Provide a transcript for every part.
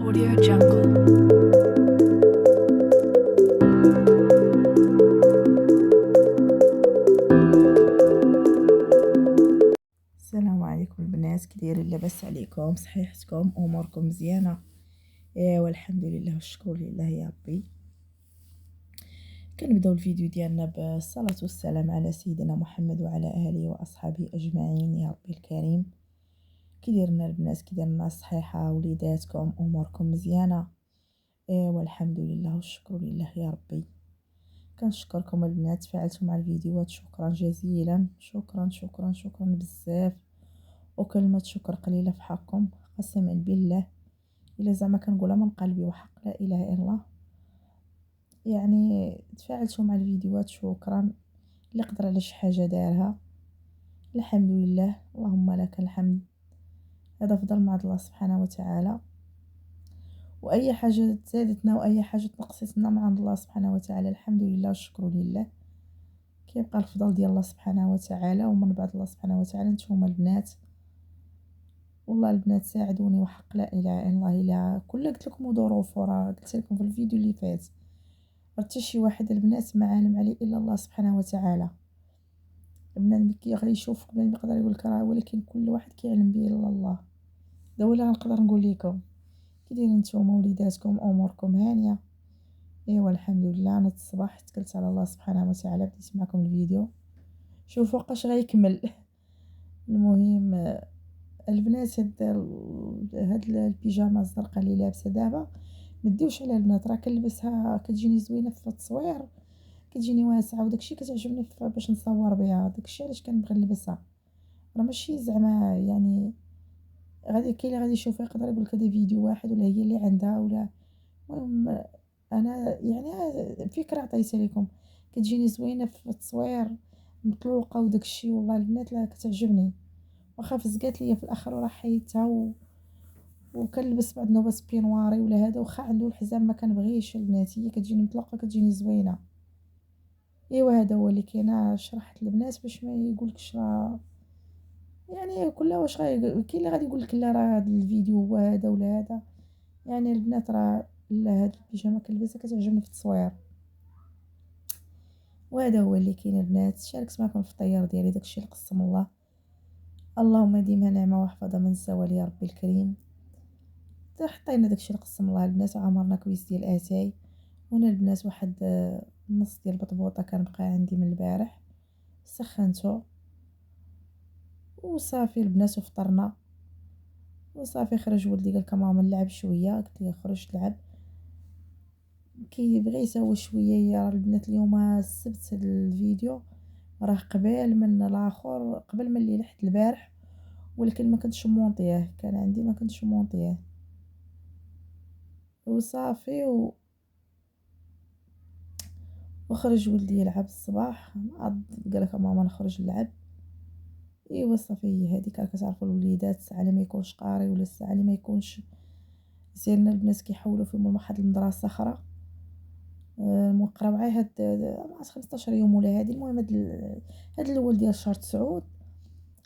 Audio Jungle. السلام عليكم البنات، كي دايرين؟ لاباس عليكم؟ صحيحتكم؟ اموركم مزيانه؟ والحمد لله والشكر لله يا ربي. كنبداو الفيديو ديالنا بالصلاه والسلام على سيدنا محمد وعلى اله واصحابه اجمعين يا ربي الكريم. كي دايرين البنات؟ كي دايرين؟ صحيحه؟ وليداتكم اموركم مزيانه؟ والحمد لله والشكر لله يا ربي. كنشكركم البنات، تفاعلتوا مع الفيديوهات، شكرا جزيلا، شكرا شكرا شكرا بزاف. وكلمة شكر قليلة في حقكم، قسما بالله إلا زعما كنقولها من قلبي وحق لا إله إلا الله. يعني تفاعلتوا مع الفيديوهات، شكرا. اللي قدر على شي حاجة دارها، الحمد لله، اللهم لك الحمد. هذا فضل من عند الله سبحانه وتعالى، وأي حاجة زادتنا وأي حاجة تنقصتنا من عند الله سبحانه وتعالى الحمد لله والشكر لله. كيبقى الفضل ديال الله سبحانه وتعالى، ومن بعد الله سبحانه وتعالى نتوما البنات. والله البنات ساعدوني وحق لا اله الا الله. الا كلها قلت لكم ظروف، وراه قلت لكم في الفيديو اللي فات، حتى شي واحد البنات ما عالم عليه الا الله سبحانه وتعالى. البنات كي غادي يشوفك بنادم يقدر يقول لك راه، ولكن كل واحد كيعلم به الا الله. دا ولا غنقدر نقول لكم. كي دايرين نتوما وليداتكم؟ اموركم هانيه؟ ايوا الحمد لله. انا الصباح توكلت على الله سبحانه وتعالى، بديت معكم الفيديو، شوفوا وقاش غيكمل. المهم البنات، هاد البيجامه الزرقاء اللي لابسه دابا ما ديوش عليها البنات، راه كنلبسها كتجيني زوينه في التصوير، كتجيني واسعه وداكشي كتعجبني باش نصور بها، داكشي علاش كنبغي نلبسها. راه ماشي زعما يعني غادي كاين اللي غادي يشوفها يقدر يقول لك هذا فيديو واحد ولا هي اللي عندها ولا. المهم انا يعني فكره عطيتها لكم، كتجيني زوينه في التصوير، مطلوقه وداكشي، والله البنات لا كتعجبني. واخا فزقات ليا في الاخر وراه حيدتها وكنلبس بعض النوبات بينواري ولا هذا، واخا عنده الحزام ما كنبغيش البنات، هي كتجيني مطلقه كتجيني زوينه. ايوا هذا هو اللي كاين. شرحت للبنات باش ما يقولكش راه يعني كلها واش كاين اللي غادي يقول لك لا راه هذا الفيديو هو هذا ولا هذا. يعني البنات راه لا، هاد البيجامه كنلبسها كتعجبني في التصوير، وهذا هو اللي كاين البنات. شاركت معكم في الطيار ديالي، داكشي اللي قسم الله. اللهم ديمها نعمه واحفظها من الزوال يا ربي الكريم. حطينا داكشي اللي قسم الله البنات، وعمرنا كويس ديال اتاي. هنا البنات واحد نص ديال البطبوطه كان بقى عندي من البارح، سخنته وصافي البنات وفطرنا. وصافي خرج ولدي قال لك ماما نلعب شويه، قلت له خرج تلعب. كيبغي يسوي شويه يا البنات. اليوم السبت الفيديو راه قبل من الاخر، قبل من اللي لحت البارح، ولكن ما كنتش مونطيه، كان عندي ما كنتش مونطيه. وصافي وخرج ولدي يلعب الصباح، عاد قال لك ماما نخرج نلعب. ايوا صافي هي هذيك، راه كتعرفوا الوليدات الساعه اللي ما يكونش قاري ولا الساعه اللي ما يكونش. سيرنا البنات كيحولوا فيهم واحد المدرسه اخرى، موقره معايا هاد مع 15 يوم ولا هادي. المهم هاد الاول ديال شهر تسعود.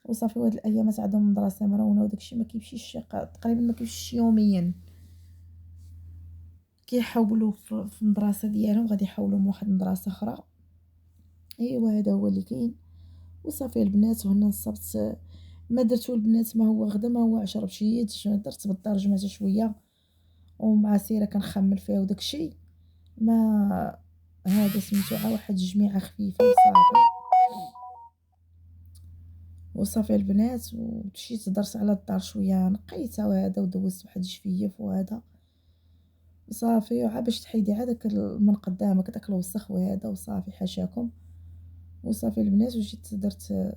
وصافي وهاد الايامات عندهم مدرسه مرونه وداكشي ما كيمشيش تقريبا ما كيمشيش يوميا، كيحولوا في المدرسه ديالهم، غادي يحولوا من واحد المدرسه اخرى. ايوا هذا هو اللي كاين. وصافي البنات وهنا السبت ما درتو البنات، ما هو غدا ما هو عشرة مشيت درت بالدار جمعت شويه ومع سيره كنخمل فيها وداكشي. ما هذا سميتو واحد الجميعه خفيفه وصافي. وصافي البنات ومشيت درت على الدار شويه، نقيتها وهذا ودوزت واحد الجفيف وهذا صافي، وعا باش تحيدي عا داك من قدامك داك الوسخ وهذا، وصافي حاشاكم. وصافي البنات وجيت درت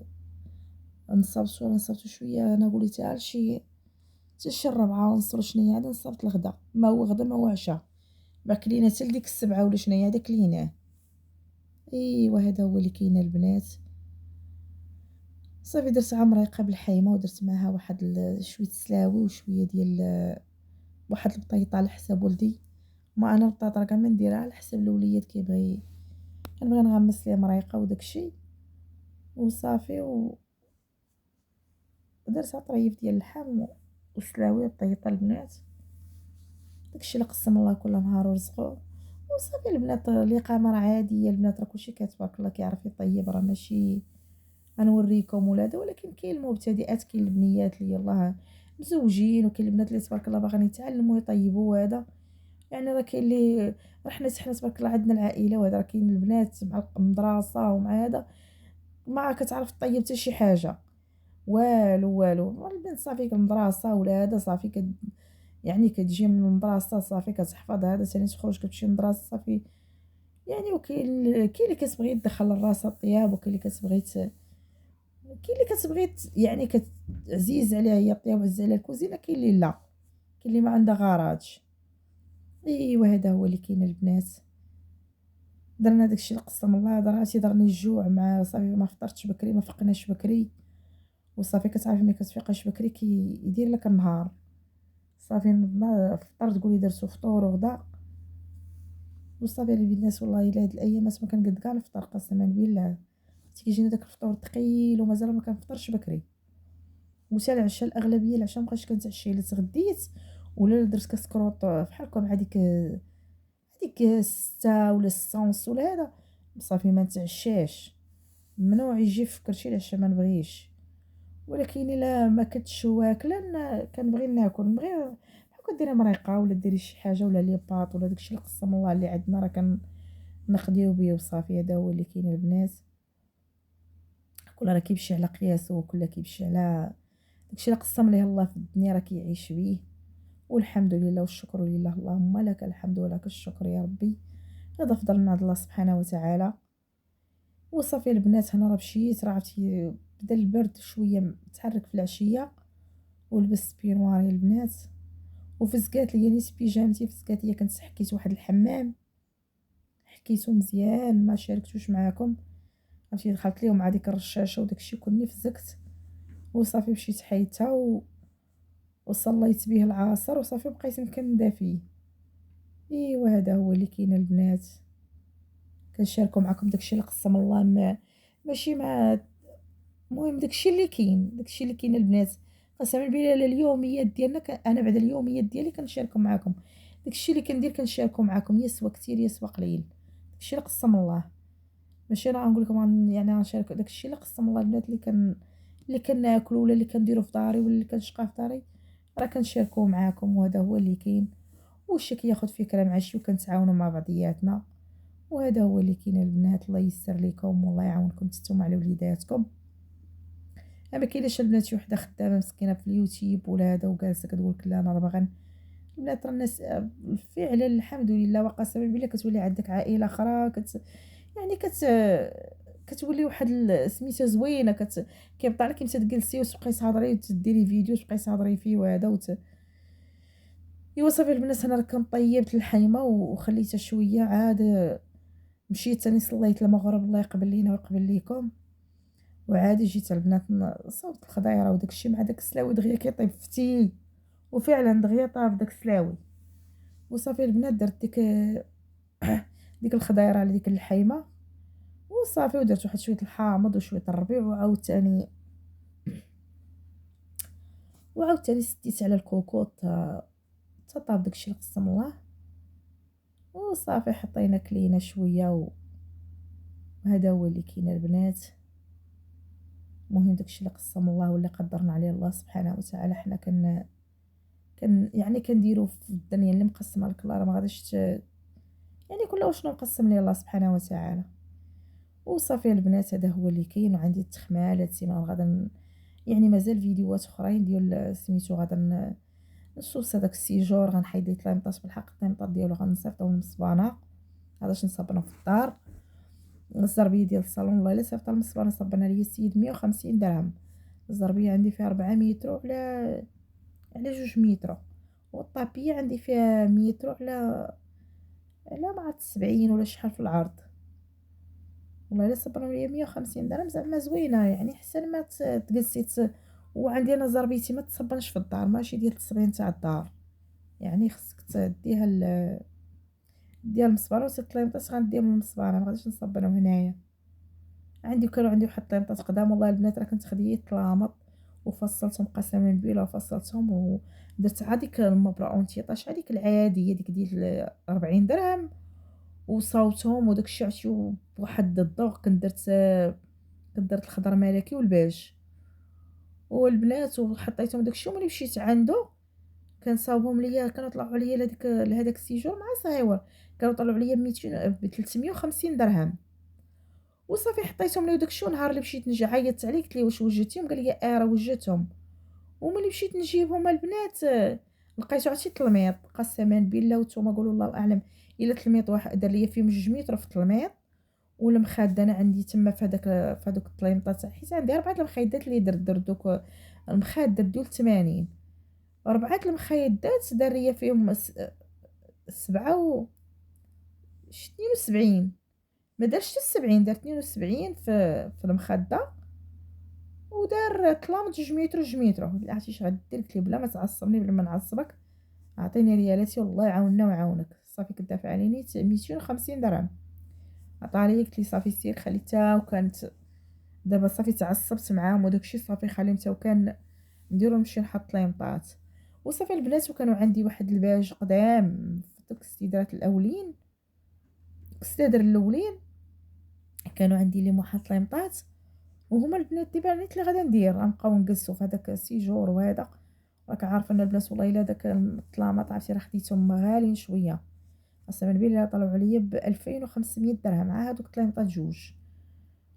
نصبتو شويه. انا قوليتها لشي حتى شي 4:30 ولا شنو هي هذا، نصبت الغدا، ما هو غدا ما هو عشاء، ما كلينا حتى لديك 7 ولا شنو هي هذا كليناه. ايوا هذا هو اللي كاين البنات. صافي درت عمريقه بالحيمه، ودرت معاها واحد شويه سلاوي وشويه ديال واحد البطيطه على حساب ولدي. ما انا البطاطا كاع ما نديرها على حساب الوليد، كنبغي نغمس ليه مريقه وداكشي. وصافي ودرت طريف ديال اللحم وسلاوي وبطيطه البنات. داكشي اللي قسم الله كل نهار ورزقو. وصافي البنات الإقامة راه عادية، البنات راه كلشي كتبارك الله كيعرف يطيب، راه ماشي غنوريكم ولا هذا، ولكن كاين المبتدئات، كاين البنيات اللي يلاه مزوجين، وكاين البنات اللي تبارك الله باغيين يتعلموا يطيبوا وهذا. يعني راه كاين اللي راه حنا تبارك الله عندنا العائلة وهذا، راه كاين البنات مع المدرسة ومع هذا ما كتعرف طيب حتى شي حاجة، والو والو. البنت صافي المدرسة ولا هذا صافي يعني كتجي من المدرسة صافي كتحفظ هذا، ثاني تخرج كتمشي للمدرسة صافي. يعني وكاين اللي كتبغي تدخل لراسها الطياب، وكاين اللي كتبغي كاين اللي كتبغي يعني عزيز عليها هي الطياب وعزيز عليها الكوزينة، كاين اللي لا، كاين اللي ما عندها غرض. ايوا هذا هو اللي كاين البنات. درنا داكشي اللي قسم الله، دراتي ضرني الجوع مع صافي، ما فطرتش بكري، ما فقناش بكري. وصافي كتعرفي ملي كتفيقيش بكري كيدير لك النهار. صافي نضنا فطرت، تقولي درتو فطور وغدا وصافي. الناس والله الا هاد الايامات ما كنقد كاع نفطر قسما بالله، كيجيني داك الفطور ثقيل ومازال ما كنفطرش بكري. وتا العشاء الاغلبيه العشاء مابقيتش كنتعشى، الا تغديت ولا درت كسكروط بحالكم مع هذيك 6 ولا 6:30 ولا هذا، صافي ما نتعشاش. ممنوع يجي في كرشي العشاء، ما نبغيش. ولكن الا ما كنتش واكله كنبغي ناكل، نبغي بحال كديري مريقه ولا ديري شي حاجه ولا لي باط ولا داكشي اللي قسم الله اللي عندنا راه كنقضيو بيه وصافي. هذا هو اللي كاين البنات. كل راه كيمشي على قياسو، وكل كيمشي على داكشي اللي قسم ليه الله في الدنيا راه كيعيش بيه. والحمد لله والشكر لله، اللهم لك الحمد ولك الشكر يا ربي. هذا فضل من عند الله سبحانه وتعالى. وصافي البنات هنا راه مشيت، راه عرفتي بدا البرد شويه تحرك في العشيه، ولبست بينواري البنات، وفزقات ليا نيت بيجامتي، فزقات ليا كنت حكيت واحد الحمام، حكيتو مزيان ما شاركتوش معاكم. عرفتي دخلت ليهم مع ديك الرشاشه وداكشي كلني فزقت. وصافي مشيت حيدتها وصليت به العصر وصافي بقيت كندا فيه. ايوا هذا هو اللي كاين البنات. كنشاركوا معكم داكشي اللي قسم الله، ماشي مع المهم داكشي اللي كاين البنات. قسما بالله اليوميات ديالنا انا بعد اليوميات ديالي كنشاركوا معكم. داكشي اللي كندير كنشاركوا معكم، يسوى كثير يسوى قليل. داكشي اللي قسم الله، ماشي انا غنقول لكم يعني غنشارك داكشي اللي قسم الله. البنات اللي كناكلوا ولا اللي كنديروا في داري ولا اللي كنشقى في داري راه كنشاركوه معاكم، وهذا هو اللي كاين. وشي كياخد فكره مع شي وكنتعاونوا مع بعضياتنا. وهذا هو اللي كاين البنات. الله يسر لكم والله يعاونكم نتوما على وليداتكم. ما كايناش البنات شي وحده خدامه مسكينه في اليوتيوب ولا هذا وجالسه كتقول لك لا انا راه باغا. البنات راه الناس فعلا الحمد لله وقسما بالله كتولي عندك عائله اخرى يعني كتولي واحد سميتها زوينه كيبطا لك انت تجلسي وتبقاي تهضري وتديري فيديو وتبقاي تهضري فيه وهذا ايوا صافي البنات انا راه طيبت الحيمه وخليتها شويه عاد. مشيت ثاني صليت المغرب، الله يقبل لينا ويقبل ليكم. وعادي جيت البنات صوت الخضيره وداك الشيء مع داك السلاوي دغيا كيطيب فتي. وفعلا دغيا طاب داك السلاوي. وصافي البنات درت ديك الخضيره على ديك اللحيمه وصافي، ودرت واحد شويه الحامض وشويه الربيع وعاوتاني سديت على الكوكوط حتى طاب داكشي اللي قسم الله. وصافي حطينا كلينا شويه وهذا هو اللي كاين البنات. المهم داكشي اللي قسم الله واللي قدرنا عليه الله سبحانه وتعالى، حنا يعني كنديرو في الدنيا اللي مقسمه لك الله، راه ما غاديش يعني كل شنو مقسم لي الله سبحانه وتعالى. وصافي البنات هذا هو اللي كاين. وعندي التخمال هاد السيمانه غادا يعني مازال فيديوهات اخرين ديال سميتو غادا نشوف هذاك السيجور غنحيد ليه طليمطاش بالحق. الطليمطات ديالو غنصيفطو من الصبانه هذاش نصبنو في الدار. الزربيه ديال الصالون والله الا صيفطها من الصبانه صبنا ليا السيد 150 درهم. الزربيه عندي فيها 4 متر على 2 متر. والطابيه عندي فيها متر على مع 70 ولا شحال في العرض. والله الا صبروا ليا 150 درهم زعما زوينه يعني احسن ما تجلسي وعندي انا زربيتي ما تصبنش في الدار، ماشي ديال التصبين تاع الدار. يعني خصك تديها ديال المصبانه وتطليمطاش غنديهم من المصبانه، ما غاديش نصبنهم هنايا. كانوا عندي واحد الطيمطات قدام والله البنات راه كنت خديت طلامط وفصلتهم قسما بالله فصلتهم ودرت هذيك المبرة اونتيطاش هذيك العاديه ديك ديال 40 درهم وصاوبتهم وداكشي عرفتي بواحد الذوق. كنت درت الخضر ملكي والبيج والبنات وحطيتهم داكشي وملي مشيت عنده كان صاوبهم ليا كانوا طلعوا ليا لهداك السيجور مع صغيور كانوا طلعوا ليا ب 200 ب 350 درهم وصافي حطيتهم ليه داكشي. ونهار اللي مشيت نجي عيطت عليه قلت ليه واش وجدتيهم قال لي راه وجدتهم. وملي مشيت نجيبهم البنات لقيتو عرفتي تلميط قسما بالله وانتم قولوا الله اعلم الا تلميط واحد دار ليا فيهم 2 متر في التلميط. والمخاد انا عندي تما في هذوك الطليمطات حيت عندي 4 المخيدات اللي درت دوك المخاد درت ديال 80 4 المخيدات دار ليا فيهم 72 ما دارش حتى 70 دار 72 في المخده ودار طلام 2 متر 2 متر. عرفتي اش غدير قلت لي بلا ما تعصبني بلا ما نعصبك عطيني ريالاتي والله يعاوننا ويعاونك. صافي كدافع عليني 250 درهم عطا لي قلت لي صافي سير خليتها. وكانت دابا صافي تعصبت معاهم وداكشي صافي خليهم حتى وكان نديرو نمشي نحط ليمطات وصافي البنات. وكانوا عندي واحد الباج قدام في دوك السيدرات الاولين السيدر الاولين كانوا عندي لي محط ليمطات وهما البنات دابا نيت اللي غادا ندير غنبقاو نقصوا في هذاك السيجور. وهذا راك عارفه ان البنات والله الا داك الطلامط عرفتي راه خديتهم غاليين شويه قسما بالله طلعوا عليا ب 2500 درهم مع هذوك الطليمطات جوج.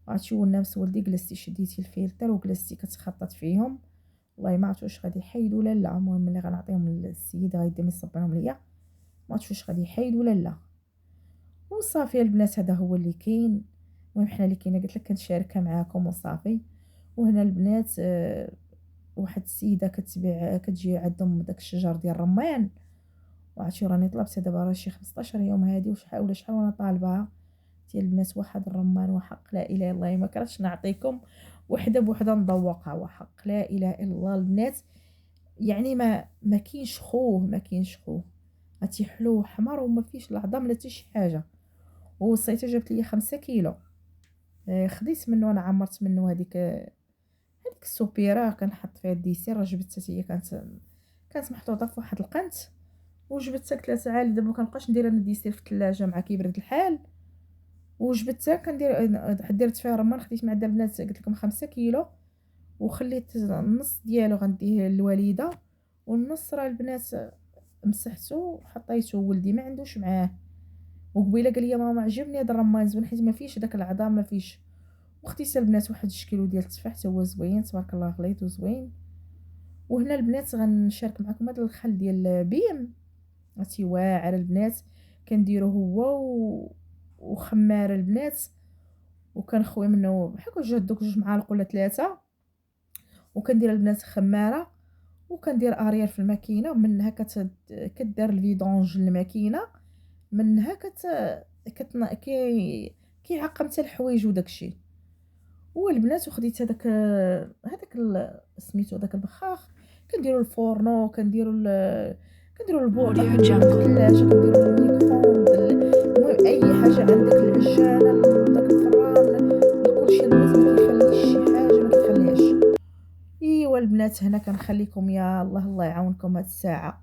عرفتي والناس ولدي جلستي شديتي الفلتر وجلستي كتخطط فيهم والله ما عرفت واش غادي يحيد ولا لا. المهم ملي غنعطيهم للسيد غيدي يصبرهم ليا ما عرفتش واش غادي يحيد ولا لا. وصافي البنات هذا هو اللي كاين. المهم حنا اللي كاينه قلت لك كنشاركها معاكم وصافي. وهنا البنات واحد السيده كتبيع كتجي عندهم داك الشجر ديال الرمان وعرفتي راني طلبتها دابا راه شي 15 يوم هادي وشحال ولا شحال وانا طالباها ديال البنات. واحد الرمان وحق لا اله الا الله ما كرهتش نعطيكم وحده بوحده نذوقها وحق لا اله الا الله البنات. يعني ما كاينش خوه ما كاينش خوه عرفتي حلو وحمر وما فيش العظام لا حتى شي حاجه. وصيته جابت لي 5 كيلو خديت منه انا عمرت منه هذيك السوبيره كنحط فيها الديسير جبتها هي كانت محطوطه في واحد القنت وجبتها قلت لها تعالي دابا كنبقاش ندير انا الديسير في الثلاجه مع كيبرد الحال. وجبتها درت فيها رمان خديت مع البنات قلت لكم 5 كيلو وخليت النص ديالو غنديه للوالده والنص راه البنات مسحته وحطيته ولدي ما عندوش معاه. وقبيله قال لي ماما عجبني هذا الرمان زوين حيت ما فيش داك العظام ما فيش. وخديت البنات واحد 2 كيلو ديال التفاح حتى هو زوين تبارك الله غليظ وزوين. وهنا البنات غنشارك معكم هذا الخل ديال بيم عرفتي واعر البنات كنديرو هو وخمار البنات وكنخوي منه بحال دوك 2 معالق ولا 3 وكندير البنات خماره وكندير اريال في الماكينه ومنها كدار الفيدونج الماكينه منها كيعقم حتى الحوايج وداكشي. والبنات وخديت هذاك سميتو داك البخاخ كنديروا الفورنو كنديروا البوطه في الثلاجه كنديروا الميكرووند المهم اي حاجه عندك العجانه داك الفران كلشي البنات ما كيخليش شي حاجه ما كيخليهاش. ايوا البنات هنا كنخليكم يا الله يعاونكم هاد الساعه